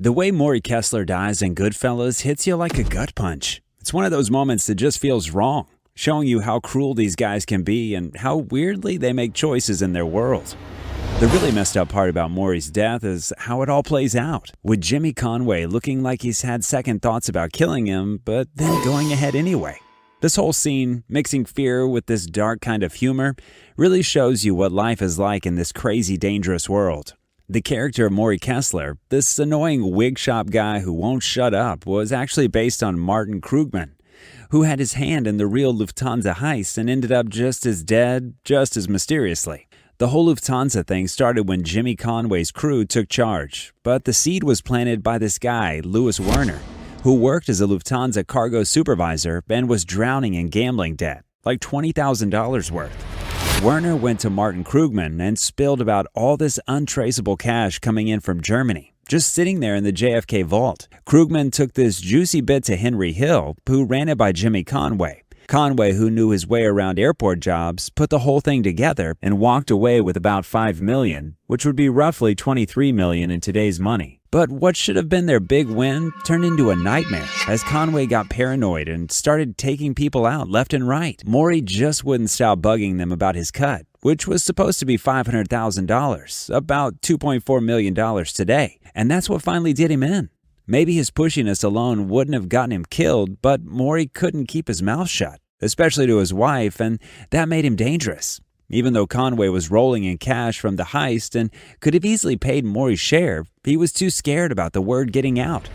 The way Morrie Kessler dies in Goodfellas hits you like a gut punch. It's one of those moments that just feels wrong, showing you how cruel these guys can be and how weirdly they make choices in their world. The really messed up part about Morrie's death is how it all plays out, with Jimmy Conway looking like he's had second thoughts about killing him, but then going ahead anyway. This whole scene, mixing fear with this dark kind of humor, really shows you what life is like in this crazy, dangerous world. The character of Morrie Kessler, this annoying wig shop guy who won't shut up, was actually based on Martin Krugman, who had his hand in the real Lufthansa heist and ended up just as dead, just as mysteriously. The whole Lufthansa thing started when Jimmy Conway's crew took charge, but the seed was planted by this guy, Louis Werner, who worked as a Lufthansa cargo supervisor and was drowning in gambling debt, like $20,000 worth. Werner went to Martin Krugman and spilled about all this untraceable cash coming in from Germany, just sitting there in the JFK vault. Krugman took this juicy bit to Henry Hill, who ran it by Jimmy Conway. Conway, who knew his way around airport jobs, put the whole thing together and walked away with about $5 million, which would be roughly $23 million in today's money. But what should have been their big win turned into a nightmare as Conway got paranoid and started taking people out left and right. Morrie just wouldn't stop bugging them about his cut, which was supposed to be $500,000, about $2.4 million today, and that's what finally did him in. Maybe his pushiness alone wouldn't have gotten him killed, but Morrie couldn't keep his mouth shut, especially to his wife, and that made him dangerous. Even though Conway was rolling in cash from the heist and could have easily paid Morrie's share, he was too scared about the word getting out.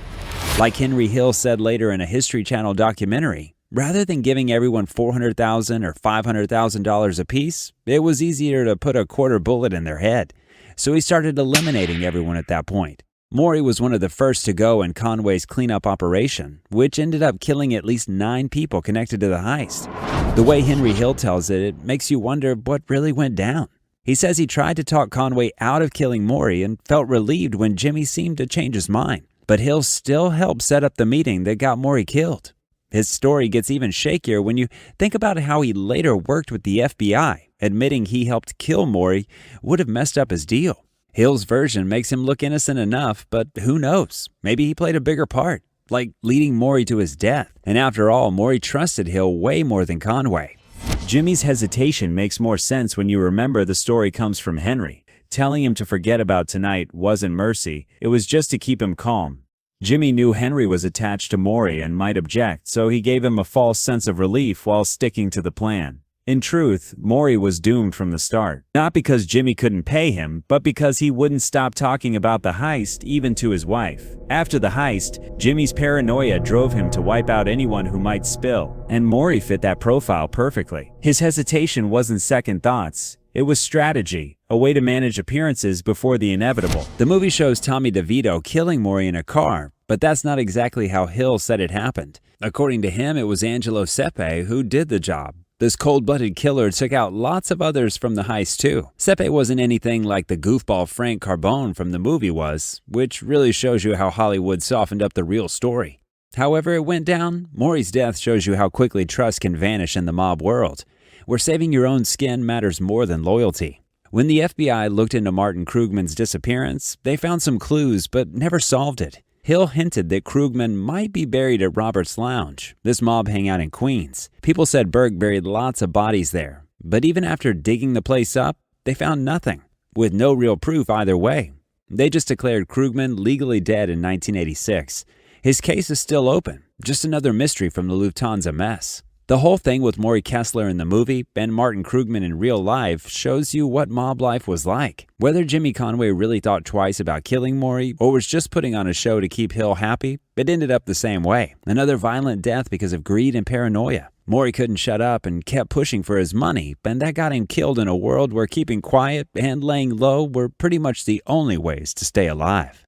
Like Henry Hill said later in a History Channel documentary, rather than giving everyone $400,000 or $500,000 apiece, it was easier to put a quarter bullet in their head. So he started eliminating everyone at that point. Morrie was one of the first to go in Conway's cleanup operation, which ended up killing at least 9 people connected to the heist. The way Henry Hill tells it, it makes you wonder what really went down. He says he tried to talk Conway out of killing Morrie and felt relieved when Jimmy seemed to change his mind. But Hill still helped set up the meeting that got Morrie killed. His story gets even shakier when you think about how he later worked with the FBI, admitting he helped kill Morrie would have messed up his deal. Hill's version makes him look innocent enough, but who knows? Maybe he played a bigger part, like leading Morrie to his death. And after all, Morrie trusted Hill way more than Conway. Jimmy's hesitation makes more sense when you remember the story comes from Henry. Telling him to forget about tonight wasn't mercy, it was just to keep him calm. Jimmy knew Henry was attached to Morrie and might object, so he gave him a false sense of relief while sticking to the plan. In truth, Morrie was doomed from the start. Not because Jimmy couldn't pay him, but because he wouldn't stop talking about the heist even to his wife. After the heist, Jimmy's paranoia drove him to wipe out anyone who might spill, and Morrie fit that profile perfectly. His hesitation wasn't second thoughts. It was strategy, a way to manage appearances before the inevitable. The movie shows Tommy DeVito killing Morrie in a car, but that's not exactly how Hill said it happened. According to him, it was Angelo Sepe who did the job. This cold-blooded killer took out lots of others from the heist too. Sepe wasn't anything like the goofball Frank Carbone from the movie was, which really shows you how Hollywood softened up the real story. However it went down, Morrie's death shows you how quickly trust can vanish in the mob world, where saving your own skin matters more than loyalty. When the FBI looked into Martin Krugman's disappearance, they found some clues but never solved it. Hill hinted that Krugman might be buried at Robert's Lounge, this mob hangout in Queens. People said Berg buried lots of bodies there, but even after digging the place up, they found nothing, with no real proof either way. They just declared Krugman legally dead in 1986. His case is still open, just another mystery from the Lufthansa mess. The whole thing with Morrie Kessler in the movie and Martin Krugman in real life shows you what mob life was like. Whether Jimmy Conway really thought twice about killing Morrie or was just putting on a show to keep Hill happy, it ended up the same way. Another violent death because of greed and paranoia. Morrie couldn't shut up and kept pushing for his money, and that got him killed in a world where keeping quiet and laying low were pretty much the only ways to stay alive.